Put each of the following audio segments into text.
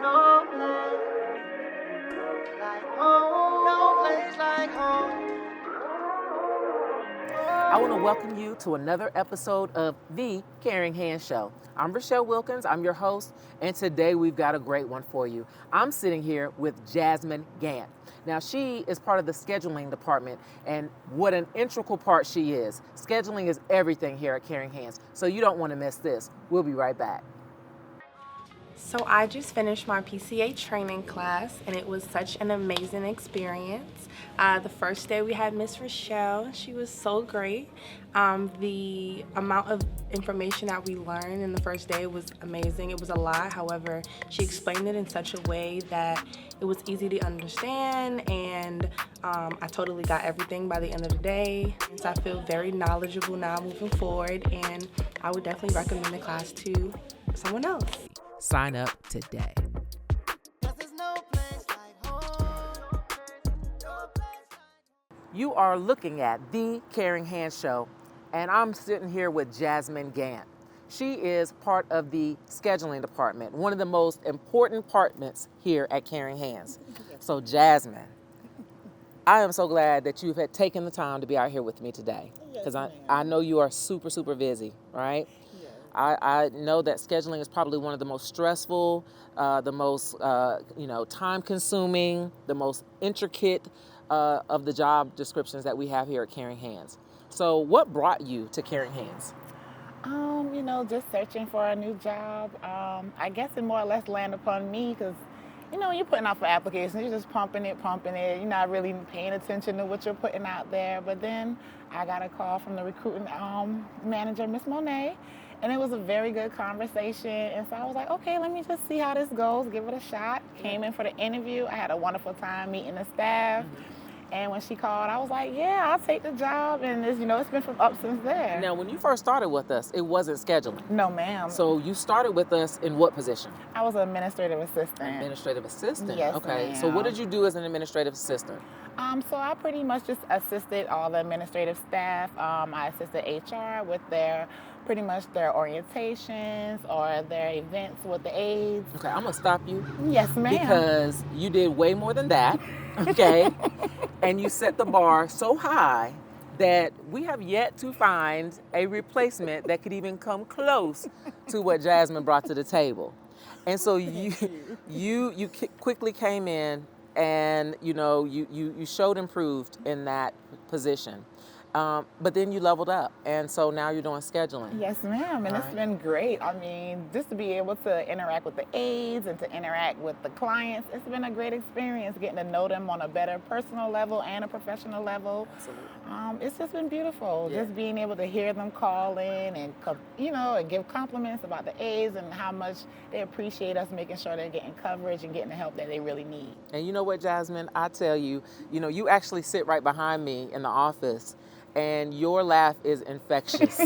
No place like home. No place like home. I want to welcome you to another episode of The Caring Hands Show. I'm Rochelle Wilkins, I'm your host, and today we've got a great one for you. I'm sitting here with Jasmine Gant. Now, she is part of the scheduling department, and what an integral part she is. Scheduling is everything here at Caring Hands, so you don't want to miss this. We'll be right back. So I just finished my PCA training class, and it was such an amazing experience. The first day we had Miss Rochelle. She was so great. The amount of information that we learned in the first day was amazing. It was a lot. However, she explained it in such a way that it was easy to understand, and I totally got everything by the end of the day. So I feel very knowledgeable now moving forward, and I would definitely recommend the class to someone else. Sign up today. 'Cause there's no place like home. No place like You are looking at The Caring Hands Show, and I'm sitting here with Jasmine Gant. She is part of the scheduling department, one of the most important departments here at Caring Hands. So Jasmine, I am so glad that you've had taken the time to be out here with me today, because I know you are super, super busy, right? I know that scheduling is probably one of the most stressful, the most time-consuming, the most intricate of the job descriptions that we have here at Caring Hands. So, what brought you to Caring Hands? Just searching for a new job. I guess it more or less landed upon me because, you're putting out for applications, you're just pumping it. You're not really paying attention to what you're putting out there. But then I got a call from the recruiting manager, Miss Monet, and it was a very good conversation. And so I was like, okay, let me just see how this goes, give it a shot. Came in for the interview. I had a wonderful time meeting the staff. And when she called, I was like, yeah, I'll take the job. And it's been from up since there. Now, when you first started with us, it wasn't scheduling. No, ma'am. So you started with us in what position? I was an administrative assistant. Administrative assistant. Yes, okay. ma'am. So what did you do as an administrative assistant? So I pretty much just assisted all the administrative staff. I assisted HR with pretty much their orientations or their events with the aides. Okay, I'm gonna stop you. Yes, ma'am. Because you did way more than that. Okay. And you set the bar so high that we have yet to find a replacement that could even come close to what Jasmine brought to the table. And so you quickly came in and you showed improved in that position. But then you leveled up, and so now you're doing scheduling. Yes, ma'am, and it's been great. I mean, just to be able to interact with the aides and to interact with the clients, it's been a great experience getting to know them on a better personal level and a professional level. Absolutely. It's just been beautiful, Yeah. just being able to hear them call in and and give compliments about the aides and how much they appreciate us making sure they're getting coverage and getting the help that they really need. And you know what, Jasmine? I tell you, you actually sit right behind me in the office, and your laugh is infectious.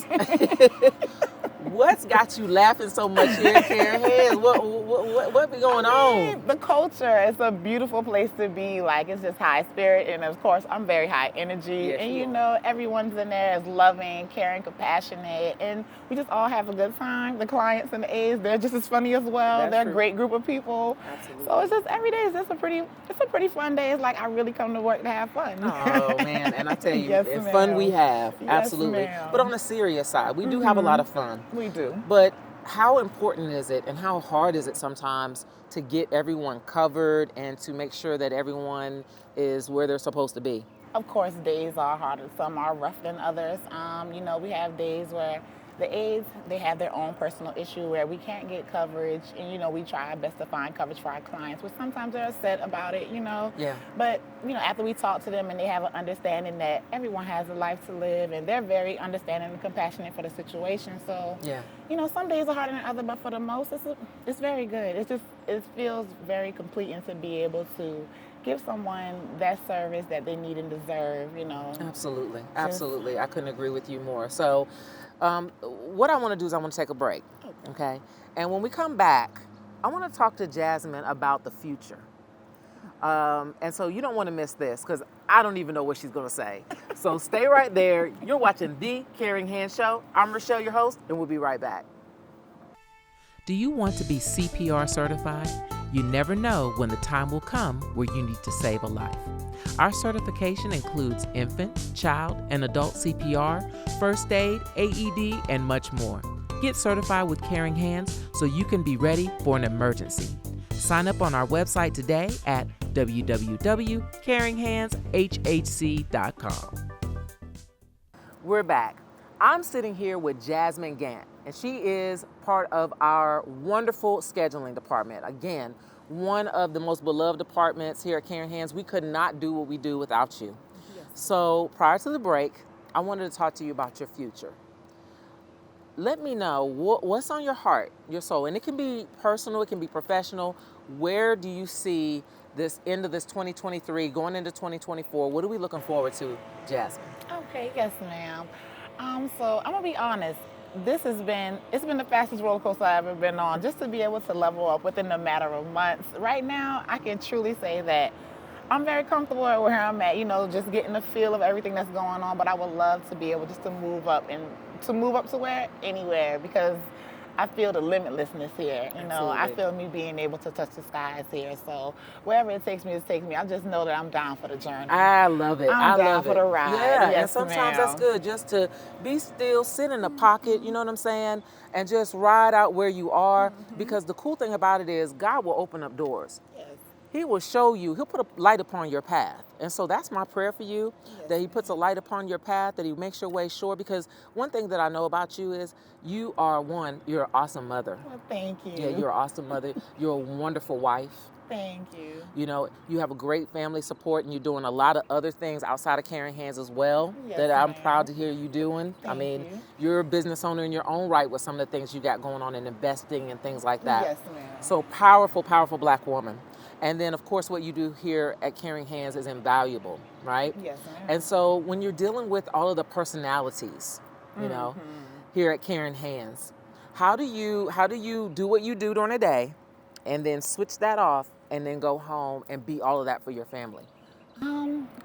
What's got you laughing so much here at Caring Hands? What be going on? The culture, it's a beautiful place to be. Like, it's just high spirit, and of course, I'm very high energy. Yes, and you are. everyone's in there is loving, caring, compassionate, and we just all have a good time. The clients and the aides, they're just as funny as well. That's They're true. a great group of people. Absolutely. So it's just every day is just a pretty fun day. It's like I really come to work to have fun. Oh man, and I tell you, Yes, and ma'am. fun we have, Yes, absolutely. ma'am. But on the serious side, we do have a lot of fun. We do. But how important is it, and how hard is it sometimes to get everyone covered and to make sure that everyone is where they're supposed to be? Of course, days are harder. Some are rougher than others. We have days where the aides, they have their own personal issue where we can't get coverage, and we try our best to find coverage for our clients, but sometimes they're upset about it. Yeah. But after we talk to them and they have an understanding that everyone has a life to live, and they're very understanding and compassionate for the situation. So Yeah. some days are harder than others, but for the most, it's very good. It feels very complete, and to be able to give someone that service that they need and deserve. Absolutely. I couldn't agree with you more. So what I want to do is I want to take a break. Okay. And when we come back, I want to talk to Jasmine about the future. And so you don't want to miss this, because I don't even know what she's going to say. So stay right there. You're watching The Caring Hands Show. I'm Rochelle, your host, and we'll be right back. Do you want to be CPR certified? You never know when the time will come where you need to save a life. Our certification includes infant, child, and adult CPR, first aid, AED, and much more. Get certified with Caring Hands so you can be ready for an emergency. Sign up on our website today at www.caringhandshhc.com. We're back. I'm sitting here with Jasmine Gant, and she is part of our wonderful scheduling department. Again, one of the most beloved departments here at Caring Hands. We could not do what we do without you. Yes. So prior to the break, I wanted to talk to you about your future. Let me know what's on your heart, your soul, and it can be personal, it can be professional. Where do you see this end of this 2023 going into 2024? What are we looking forward to, Jasmine? Okay, yes, ma'am. So I'm gonna be honest. It's been the fastest roller coaster I've ever been on. Just to be able to level up within a matter of months. Right now, I can truly say that I'm very comfortable where I'm at. Just getting the feel of everything that's going on. But I would love to be able just to move up to where anywhere, because I feel the limitlessness here. I feel me being able to touch the skies here. So wherever it takes me, I just know that I'm down for the journey. I love it. I'm down for the ride. Yeah, yes, and sometimes ma'am. that's good just to be still, sit in the pocket, you know what I'm saying, and just ride out where you are. Because the cool thing about it is God will open up doors. Yes. He will show you, he'll put a light upon your path. And so that's my prayer for you, that he puts a light upon your path, that he makes your way sure. Because one thing that I know about you is you're an awesome mother. Well, thank you. Yeah, you're an awesome mother. You're a wonderful wife. Thank you. You have a great family support, and you're doing a lot of other things outside of Caring Hands as well, yes, that I'm ma'am. proud to hear you doing. Thank you. You're a business owner in your own right with some of the things you got going on in investing and things like that. Yes, ma'am. So powerful, powerful Black woman. And then, of course, what you do here at Caring Hands is invaluable, right? Yes, ma'am. And so when you're dealing with all of the personalities, here at Caring Hands, how do you do what you do during the day and then switch that off and then go home and be all of that for your family?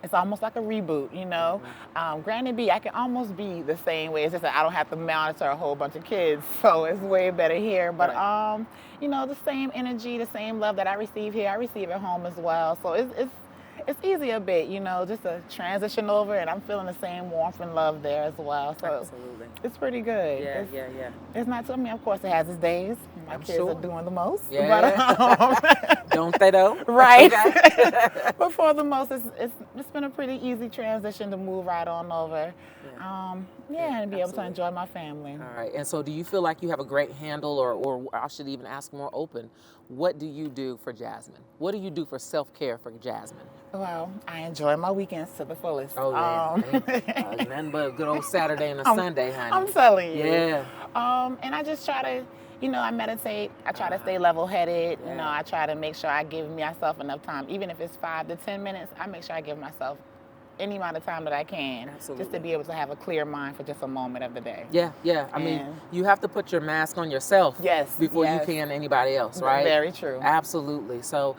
It's almost like a reboot, Granted, I can almost be the same way. It's just that I don't have to monitor a whole bunch of kids, so it's way better here. But right. The same energy, the same love that I receive here, I receive at home as well. So it's easy a bit, just to transition over, and I'm feeling the same warmth and love there as well. So absolutely, it's pretty good. Yeah. It's not to me, of course, it has its days. My kids are doing the most. Yeah. But, don't they though? Right. Okay. But for the most, it's been a pretty easy transition to move right on over. And be able to enjoy my family. All right. And so do you feel like you have a great handle, or I should even ask more open, what do you do for Jasmine? What do you do for self-care for Jasmine? Well, I enjoy my weekends to the fullest. Oh, yeah. Nothing but a good old Saturday and a Sunday, honey. I'm telling you. Yeah. And I just try to, I meditate. I try to stay level-headed. Yeah. I try to make sure I give myself enough time. Even if it's 5 to 10 minutes, I make sure I give myself any amount of time that I can. Absolutely. Just to be able to have a clear mind for just a moment of the day. Yeah. I mean, you have to put your mask on yourself before you can anybody else, right? Very true. Absolutely. So,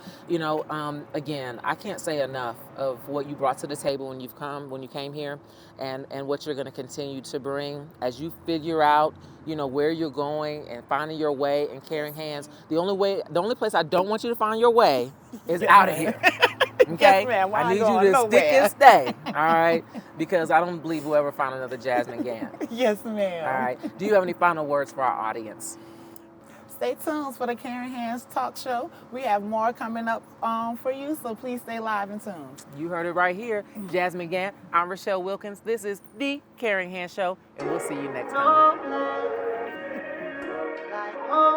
again, I can't say enough of what you brought to the table when you came here, and what you're going to continue to bring as you figure out, where you're going and finding your way and Caring Hands. The only place I don't want you to find your way is out of here. Okay? Yes, ma'am. I need you to stick and stay, all right? Because I don't believe we'll ever find another Jasmine Gant. Yes, ma'am. All right. Do you have any final words for our audience? Stay tuned for the Caring Hands talk show. We have more coming up for you, so please stay live and tuned. You heard it right here. Jasmine Gant, I'm Rochelle Wilkins. This is the Caring Hands Show, and we'll see you next time. Like home.